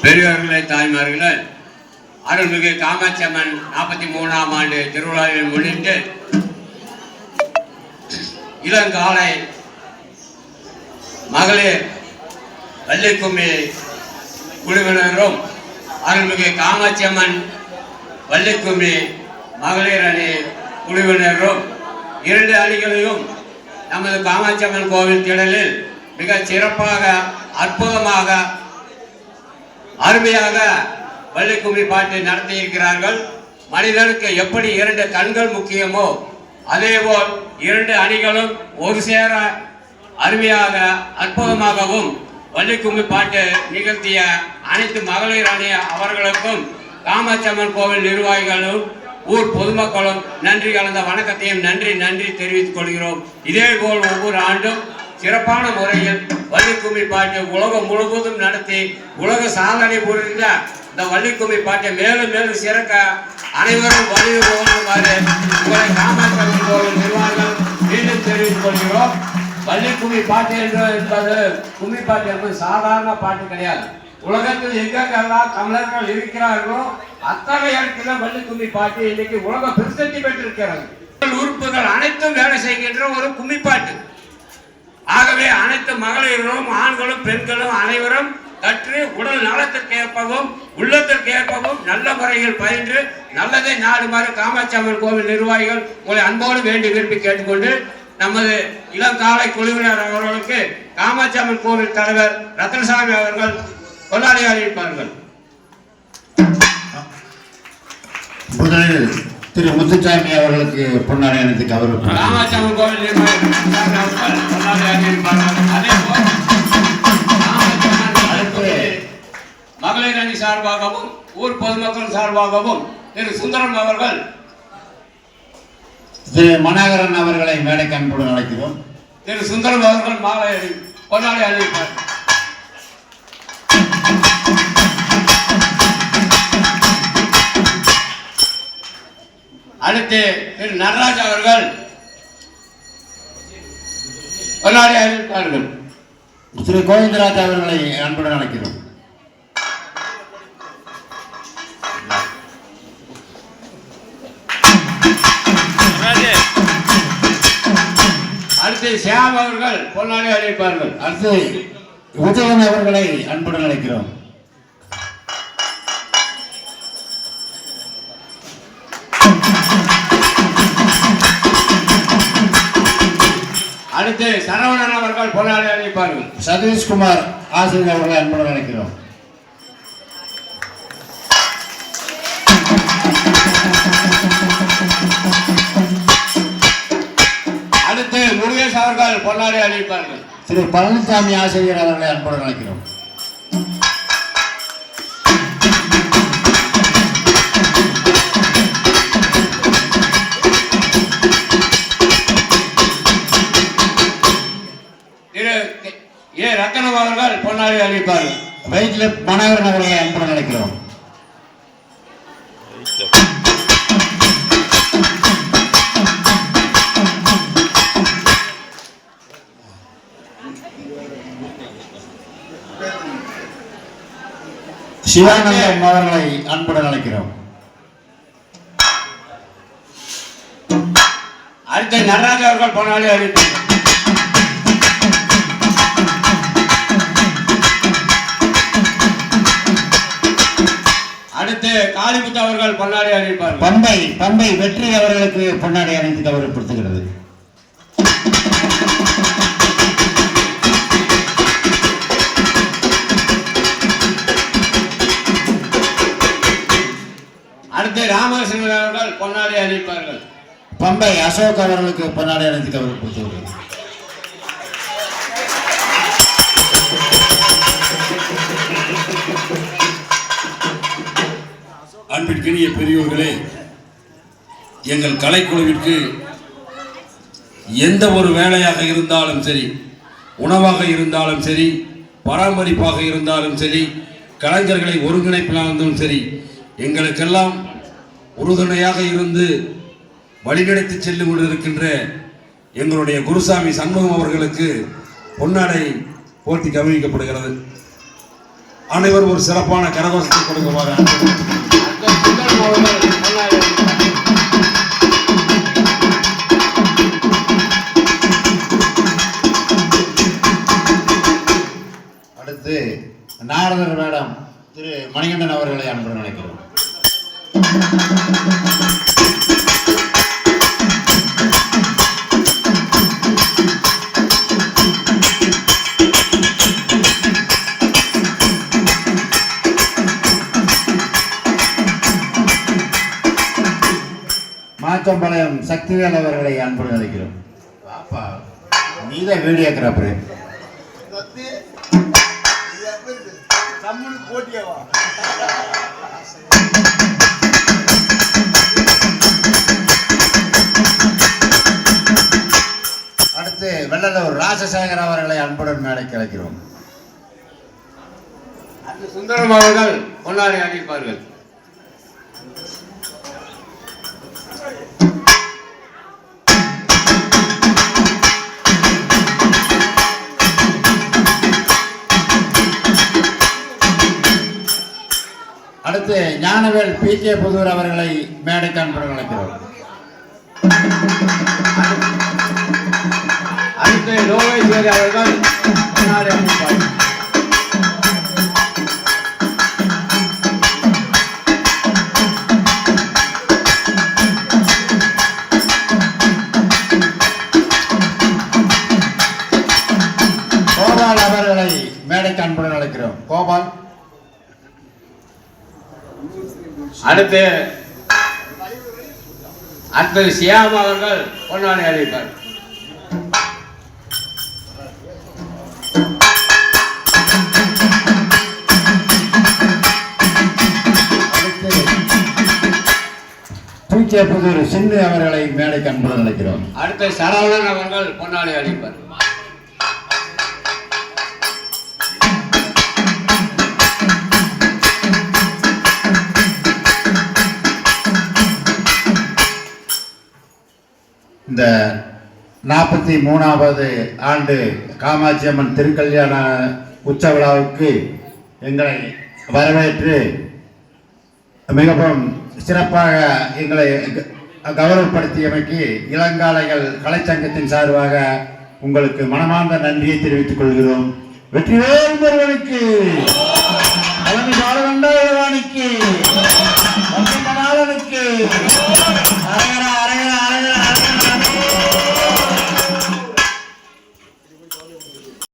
பெரியவர்களே, தாய்மார்களே, அருள்மிகு காமாட்சி அம்மன் 43ஆம் ஆண்டு திருவிழாவை முன்னிட்டு இளங்காலை மகளிர் வள்ளிக்கும்மி குழுவினரும் அருள்மிகு காமாட்சி அம்மன் வள்ளிக்கும்மி மகளிர் அணி குழுவினரும் 2 அணிகளையும் நமது காமாட்சி அம்மன் கோவில் திடலில் மிக சிறப்பாக அற்புதமாக அருமையாக வள்ளிக்கும்மி பாட்டு நடத்தி இருக்கிறார்கள். மனிதனுக்கு எப்படி 2 கண்கள் முக்கியமோ அதேபோல் 2 அணிகளும் ஒரு சேர அருமையாக அற்புதமாகவும் வள்ளிக்கும்மி பாட்டு நிகழ்த்திய அனைத்து மகளிர் அணி அவர்களுக்கும் காமாட்சி அம்மன் கோவில் நிர்வாகிகளும் ஊர் பொதுமக்களும் நன்றி கலந்த வணக்கத்தையும் நன்றி தெரிவித்துக் கொள்கிறோம். இதேபோல் ஒவ்வொரு ஆண்டும் சிறப்பான முறையில் வள்ளிக்கும்மி பாட்டு உலகம் முழுவதும் நடத்தி உலக சாதனை புரிந்த இந்த வள்ளிக்கும்மி பாட்டை மேலும் மேலும் சிறக்க அனைவரும் வழியுறுமாறு உங்களை காமாட்சி அம்மன் கோவில் நிர்வாகிகள் மீண்டும் தெரிவித்துக் கொள்கிறோம். வள்ளிக்கும்மி பாட்டு என்பது கும்மி பாட்டு என்பது சாதாரண பாட்டு கிடையாது. உலகத்தில் எங்கெல்லாம் தமிழர்கள் இருக்கிறார்களோ அத்தனை இடத்துல வள்ளிக்கும்மி பாட்டு இன்னைக்கு உலக பிரசித்தி பெற்றிருக்கிறது. உறுப்புகள் அனைத்தும் வேலை செய்கின்ற ஒரு கும்மி பாட்டு. ஆகவே அனைத்து மகளிரும் ஆண்களும் பெண்களும் அனைவரும் கற்று உடல் நலத்திற்கு ஏற்பவும் உள்ளத்திற்கு ஏற்பவும் நல்ல முறையில் பயின்று நல்லதை நாடுமாறு காமாட்சி அம்மன் கோவில் நிர்வாகிகள் உங்களை அன்போடு வேண்டி விரும்பி கேட்டுக்கொண்டு நமது இளங்காலை குழுவினர் அவர்களுக்கு காமாட்சி அம்மன் கோவில் தலைவர் ரத்னசாமி அவர்கள் கொண்டாடி அறிவிப்பார்கள். முதலில் திரு முத்துசாமி அவர்களுக்கு பொன்னாடை அணிந்து கௌரவம். காமாட்சி அம்மன் கோவில் நிர்வாகிகள் கொண்டாடி அறிவிப்பார்கள். அதேபோல் மகளிர் அணி சார்பாகவும் ஊர் பொதுமக்கள் சார்பாகவும் திரு சுந்தரம் அவர்கள் திரு மனோகரன் அவர்களை மேடை அன்புடன் அழைக்கிறோம். திரு சுந்தரம் அவர்கள் மாலை கொண்டாடி அறிவிப்பார். அடுத்து திரு நடராஜ் அவர்கள் கொண்டாடி அறிவிப்பார்கள். திரு கோவிந்தராஜ் அவர்களை அன்புடன் அழைக்கிறோம். அடுத்து சியாம் அவர்கள் பொன்னாடி அறிவிப்பார்கள். அடுத்து உதயன் அவர்களை அன்புடன் அழைக்கிறோம். அடுத்து சரவணன் அவர்கள் பொன்னாடி அறிவிப்பார்கள். சதீஷ்குமார் ஆசிரியர் அவர்களை அன்புடன் அழைக்கிறோம். அடுத்து முருகேஷ் அவர்கள் பொன்னாடி அறிவிப்பார்கள். திரு பழனிசாமி ஆசிரியர் அவர்களை அன்புடன் அழைக்கிறோம். திரு ஏ ரத்தனம் அவர்கள் பொன்னாடி அறிவிப்பார்கள். வைத்திய மனோகரன் அவர்களை அன்புடன் அழைக்கிறோம். சிவானந்தம் அவர்களை அன்புடன் அழைக்கிறோம். அடுத்து நடராஜ் அவர்கள் பொன்னாடி அறிவிப்பார்கள். அடுத்து காளிமுத்து அவர்கள் பொன்னாடி அறிவிப்பார்கள். பம்பை வெற்றி அவர்களுக்கு பொன்னாடி அணிந்து கௌரவப்படுத்துகிறது. அடுத்து ராமகிருஷ்ணன் அவர்கள் பொன்னாடி அறிவிப்பார்கள். பம்பை அசோக் அவர்களுக்கு பொன்னாடி அணிந்து கௌரவப்படுத்துகிறது. அன்பிற்கினிய பெரியோர்களே, எங்கள் கலைக்குழுவிற்கு எந்த ஒரு வேலையாக இருந்தாலும் சரி, உணவாக இருந்தாலும் சரி, பராமரிப்பாக இருந்தாலும் சரி, கலைஞர்களை ஒருங்கிணைப்பினாலும் சரி, எங்களுக்கெல்லாம் உறுதுணையாக இருந்து வழிநடத்தி சென்று கொண்டிருக்கின்ற எங்களுடைய குருசாமி சண்முகம் அவர்களுக்கு பொன்னாடை போட்டி கவனிக்கப்படுகிறது. அனைவரும் ஒரு சிறப்பான கரகோஷத்தை கொடுக்குமாறு சுந்தரம் அவர்கள் பொன்னாடை அணிவிப்பார். அடுத்து நாரதர் வேடம் திரு மணிகண்டன் அவர்களை அன்புடன் அழைக்கிறோம். மாச்சம்பாளையம் சக்திவேல் அவர்களை அன்புடன் அழைக்கிறோம். பாப்பா நீதான் வீடியோகிராஃபரு. அடுத்து வெள்ளலூர் ராஜசேகர் அவர்களை அன்புடன் மேடைக்கு அழைக்கிறோம். சுந்தரம் அவர்கள் பொன்னாடை அணிவிப்பார்கள். அடுத்து ஞானவேல் பி.கே. புதூர் அவர்களை மேடைக்கு அன்புடன் அழைக்கிறோம். அடுத்து லோகேஸ்வரி அவர்கள் பொன்னாடை அணிவிப்பார்கள். கோபால் அவர்களை மேடைக்கு அன்புடன் அழைக்கிறோம். கோபால். அடுத்து சியாம் அவர்கள் பொன்னாடை அணிவிப்பார். பி.கே. புதூர் சின்னு அவர்களை மேடைக்கு அன்புடன் அழைக்கிறோம். அடுத்து சரவணன் அவர்கள் பொன்னாடை அணிவிப்பார். இந்த 43வது ஆண்டு காமாட்சி அம்மன் திருக்கல்யாண உற்சவ விழாவுக்கு எங்களை வரவேற்று மிகவும் சிறப்பாக எங்களை கௌரவப்படுத்தியமைக்கு இளங்காளைகள் கலைச்சங்கத்தின் சார்பாக உங்களுக்கு மனமார்ந்த நன்றியை தெரிவித்துக் கொள்கிறோம். வெற்றிவேல் முருகனுக்கு, பழனி பாலகண்டா இளவாணிக்கு, நாளனுக்கு